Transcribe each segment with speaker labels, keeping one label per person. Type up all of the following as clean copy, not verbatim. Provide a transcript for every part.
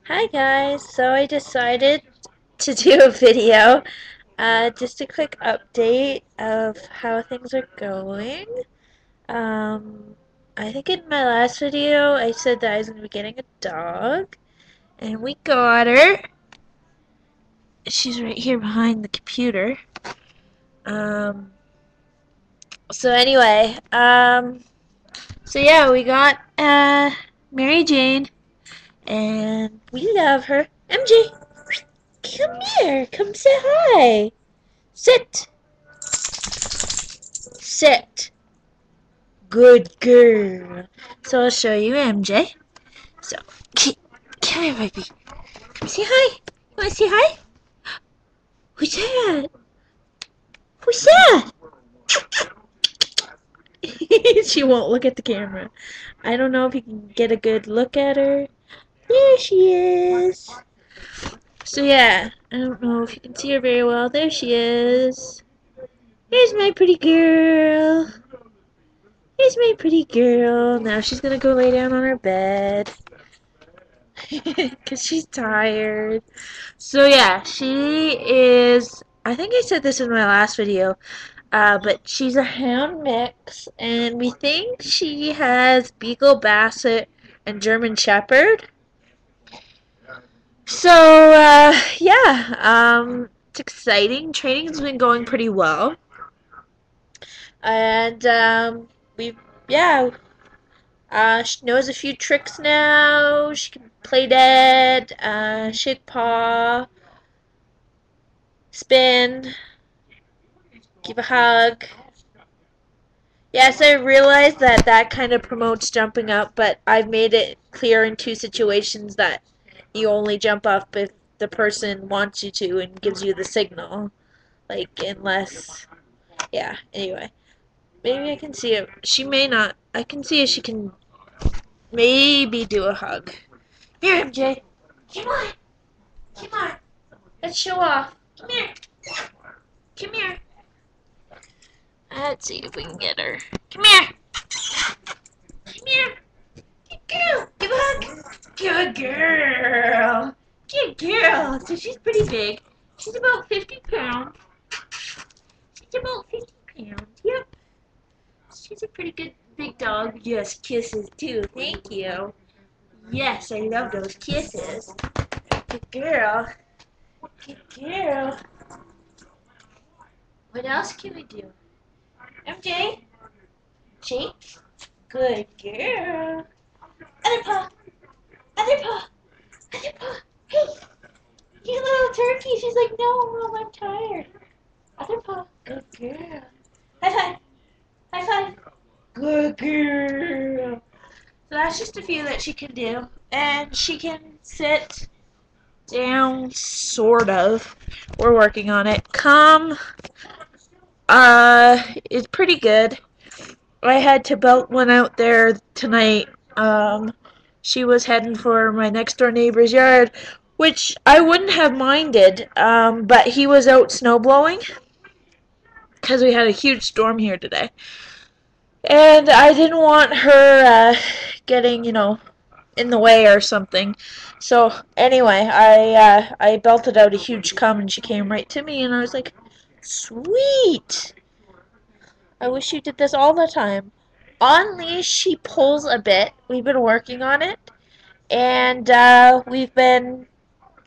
Speaker 1: Hi guys, so I decided to do a video, just a quick update of how things are going. Um, I think in my last video I said that I was going to be getting a dog, and we got her. She's right here behind the computer. Um, so anyway, so yeah, we got, Mary Jane, and we love her. MJ, come here, come say hi. Sit. Sit. Good girl. So I'll show you MJ. So, come here, baby. Come say hi. You want to say hi? Who's that? Who's that? She won't look at the camera. I don't know if you can get a good look at her. There she is. So yeah, I don't know if you can see her very well. There she is. Here's my pretty girl. Here's my pretty girl. Now she's gonna go lay down on her bed. Because she's tired. So yeah, she is, I think I said this in my last video, but she's a hound mix, and we think she has Beagle Basset and German Shepherd. So, yeah, it's exciting. Training's been going pretty well. And, we've, yeah, she knows a few tricks now. She can play dead, shake paw, spin, give a hug. Yes, I realize that that kind of promotes jumping up, but I've made it clear in two situations that you only jump up if the person wants you to and gives you the signal. Like, unless, yeah, anyway. Maybe I can see it. She may not. I can see if she can maybe do a hug. Here, MJ. Come on. Come on. Let's show off. Come here. Come here. Let's see if we can get her. Come here. Come here. Good girl. Give a hug. Good girl. Good girl. So she's pretty big. She's about 50 pounds. She's about 50 pounds. Yep. She's a pretty good big dog. Yes, kisses too. Thank you. Yes, I love those kisses. Good girl. Good girl. What else can we do? MJ? Shake? Good girl. Other paw. Other paw. Other paw. Hey. You little turkey. She's like, no, Mom, I'm tired. Other paw. Good girl. High five. High five. Good girl. So that's just a few that she can do. And she can sit down, sort of. We're working on it. Come. It's pretty good. I had to belt one out there tonight. She was heading for my next door neighbor's yard, which I wouldn't have minded, but he was out snowblowing because we had a huge storm here today. And I didn't want her getting, in the way or something. So anyway, I belted out a huge cum and she came right to me and I was like, sweet! I wish you did this all the time. On leash, she pulls a bit. We've been working on it, and we've been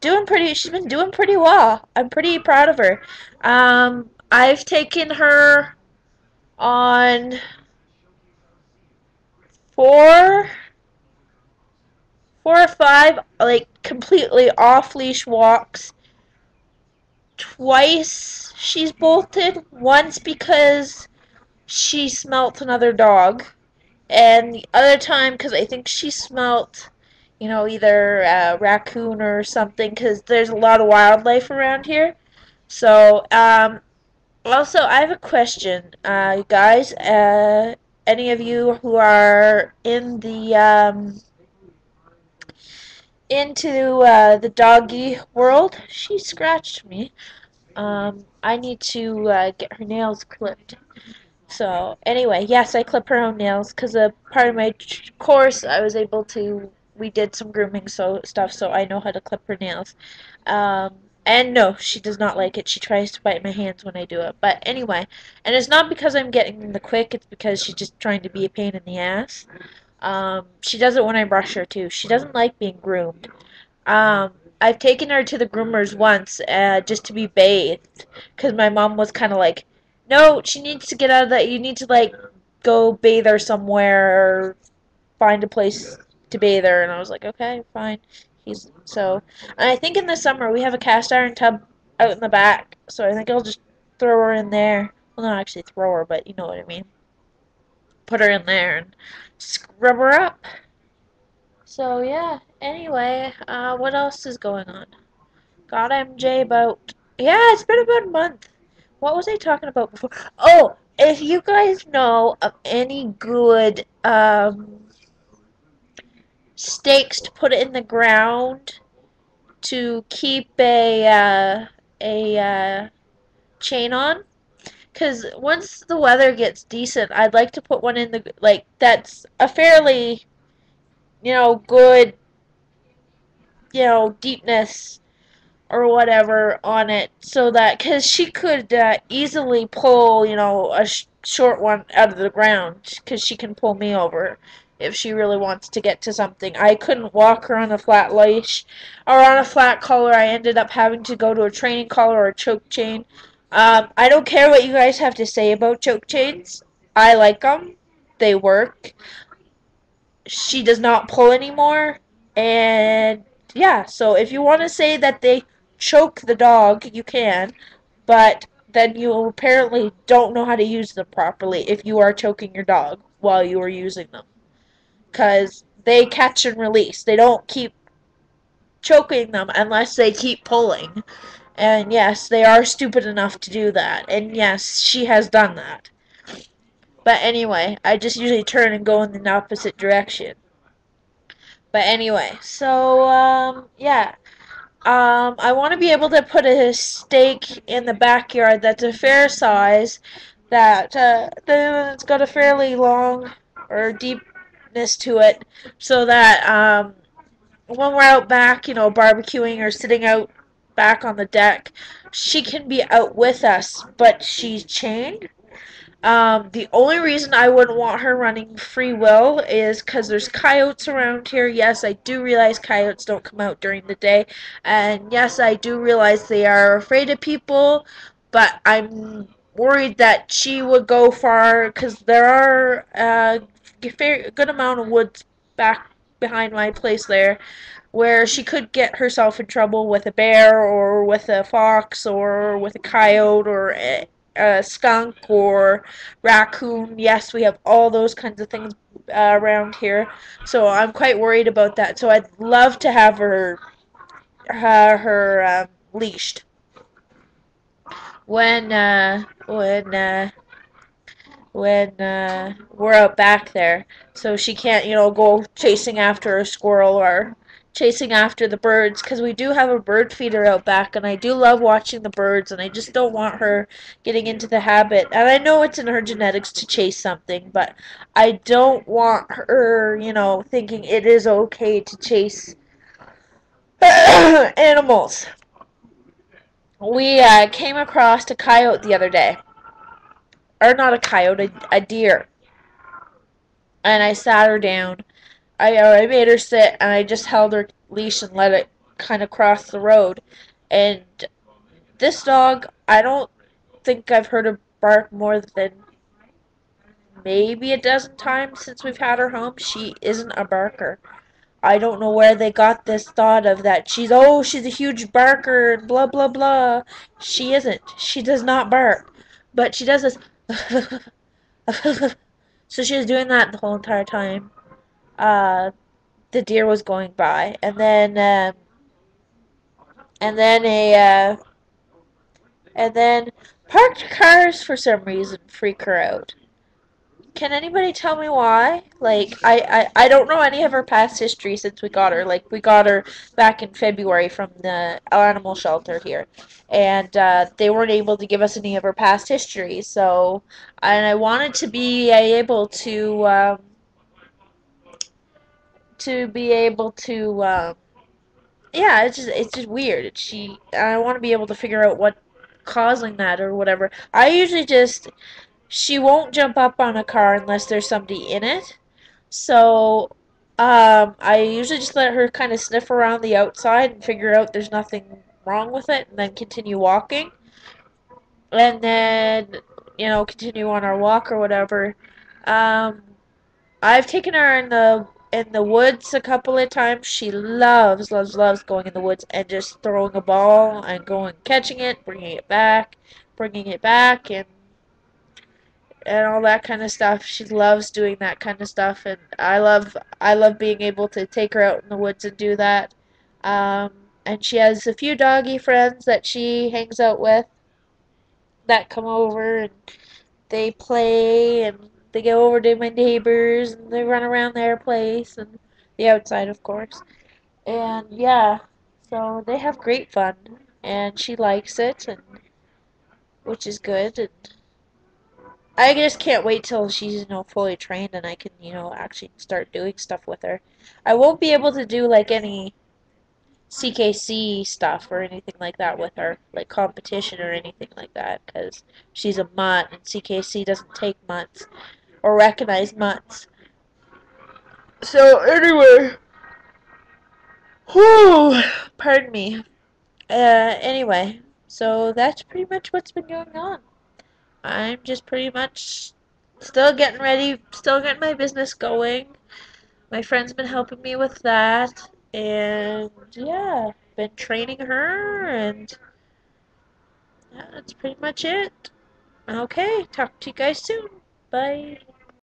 Speaker 1: doing pretty. She's been doing pretty well. I'm pretty proud of her. I've taken her on four, 4 or 5 like completely off leash walks. Twice she's bolted. Once because she smelt another dog. And the other time, because I think she smelt, either raccoon or something, because there's a lot of wildlife around here. So, also, I have a question, guys. Any of you who are in the, into the doggy world, she scratched me. I need to get her nails clipped. So, anyway, yes, I clip her own nails because a part of my course I was able to we did some grooming stuff, so I know how to clip her nails. And no, she does not like it. She tries to bite my hands when I do it. But anyway, and it's not because I'm getting them the quick, it's because she's just trying to be a pain in the ass. She does it when I brush her too. She doesn't like being groomed. Um, I've taken her to the groomers once, just to be bathed, because my mom was kind of like, no, she needs to get out of that. You need to like go bathe her somewhere or find a place to bathe her. And I was like, okay, fine. And I think in the summer we have a cast iron tub out in the back, so I think I'll just throw her in there. Well, not actually throw her, but you know what I mean. Put her in there and scrub her up. So yeah. Anyway, what else is going on? Got MJ about. Yeah, it's been about a month. What was I talking about before? Oh, if you guys know of any good stakes to put in the ground to keep a chain on, because once the weather gets decent, I'd like to put one in the like that's a fairly good deepness or whatever on it, so that because she could easily pull a short one out of the ground, because she can pull me over if she really wants to get to something. I couldn't walk her on a flat leash or on a flat collar. I ended up having to go to a training collar or a choke chain. I don't care what you guys have to say about choke chains. I like them. They work. She does not pull anymore, and yeah, so if you want to say that they choke the dog, you can, but then you apparently don't know how to use them properly if you are choking your dog while you are using them, because they catch and release. They don't keep choking them unless they keep pulling, and yes, they are stupid enough to do that, and yes, she has done that. But anyway, I just usually turn and go in the opposite direction. But anyway, so yeah. I want to be able to put a stake in the backyard that's a fair size, that's got a fairly long or deepness to it, so that when we're out back, barbecuing or sitting out back on the deck, she can be out with us, but she's chained. The only reason I wouldn't want her running free will is because there's coyotes around here. Yes, I do realize coyotes don't come out during the day. And yes, I do realize they are afraid of people. But I'm worried that she would go far, because there are a good amount of woods back behind my place there, where she could get herself in trouble with a bear or with a fox or with a coyote or a skunk or raccoon. Yes, we have all those kinds of things around here, so I'm quite worried about that. So I'd love to have her leashed when we're out back there, so she can't, go chasing after a squirrel or chasing after the birds, because we do have a bird feeder out back, and I do love watching the birds, and I just don't want her getting into the habit. And I know it's in her genetics to chase something, but I don't want her, thinking it is okay to chase animals. We came across a coyote the other day, or not a coyote, a deer, and I sat her down. I made her sit, and I just held her leash and let it kind of cross the road. And this dog, I don't think I've heard her bark more than maybe a dozen times since we've had her home. She isn't a barker. I don't know where they got this thought of that she's a huge barker and blah blah blah. She isn't. She does not bark. But she does this. So she was doing that the whole entire time. Uh, the deer was going by, uh, and then parked cars for some reason freak her out. Can anybody tell me why? Like, I don't know any of her past history since we got her. Like, we got her back in February from the animal shelter here. And they weren't able to give us any of her past history. So, and I wanted to be able to to be able to yeah, it's just weird. I want to be able to figure out what causing that or whatever. I usually just she won't jump up on a car unless there's somebody in it. So I usually just let her kind of sniff around the outside and figure out there's nothing wrong with it and then continue walking. And then, continue on our walk or whatever. Um, I've taken her in the woods a couple of times. She loves going in the woods and just throwing a ball and going catching it, bringing it back, and all that kind of stuff. She loves doing that kind of stuff, and I love being able to take her out in the woods and do that. Um, and she has a few doggy friends that she hangs out with that come over and they play and they go over to my neighbors and they run around their place and the outside, of course. And yeah, so they have great fun and she likes it, and which is good. And I just can't wait till she's, fully trained and I can, actually start doing stuff with her. I won't be able to do like any CKC stuff or anything like that with her, like competition or anything like that, because she's a mutt and CKC doesn't take mutts or recognize mutts. So anyway, whew, pardon me. Anyway, so that's pretty much what's been going on. I'm just pretty much still getting ready, still getting my business going. My friend's been helping me with that, and yeah, been training her, and yeah, that's pretty much it. Okay, talk to you guys soon. Bye.